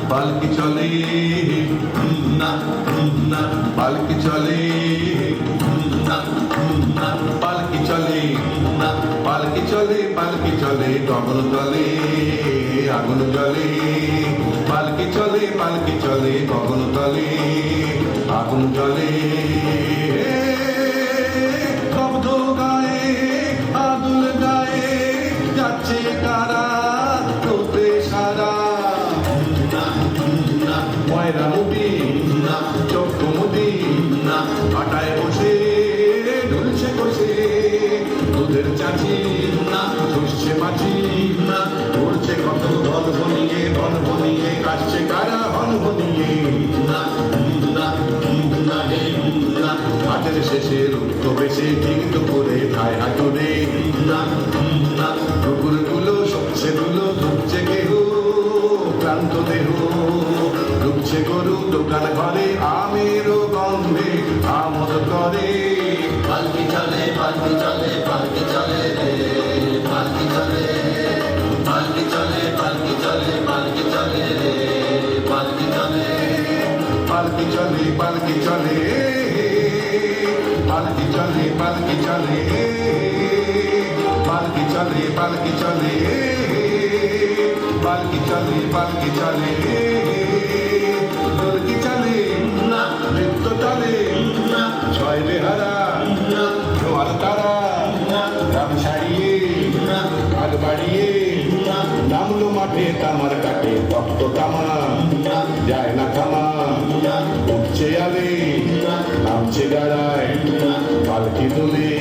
পালকি চলে পালকি চলে পালকি চলে পালকি চলে পালকি চলে গগন তলে আগুন জ্বলে পালকি চলে গগন তলে আগুন জ্বলে শব্দ গায়ে আদুল গায়ে যাচ্ছে কারা তোতে সারা ময়রা মুদি চোখ মুদি আটায় বসে ঢুলছে কষে দুধের চাচি চুষছে মাছি উড়ছে কত ধন ভনিয়ে কাটছে কারা হন ভনিয়ে হাতের শেষে রুক্ষ বেশে ঠিক দুপুরে খায় হাতুরে কুকুরগুলো সবছে গুলো ঢুকছে কেহ ক্লান্ত দেহ ঢুকছে গরু দোকান ঘরে আমেরও গন্ধে আমোদ করে পালকি চলে পালকি চলে পালকি চলে রে পালকি চলে পালকি চলে পালকি চলে পালকি চলে রে পালকি চলে পালকি চলে পালকি চলে পালকি চলে পালকি চলে পালকি চলে পালকি চলে পালকি চলে পালকি চলে দোলকি চলে নৃত্য চলে ছয় বেহারা জোয়ার তারা রাম ছাড়িয়ে আগ বাড়িয়ে নামলো মাঠে তামার কাটে তপ্ত তামা যায় না থামা উঠছে আলে নামছে গাড়ায় পালকি তুলে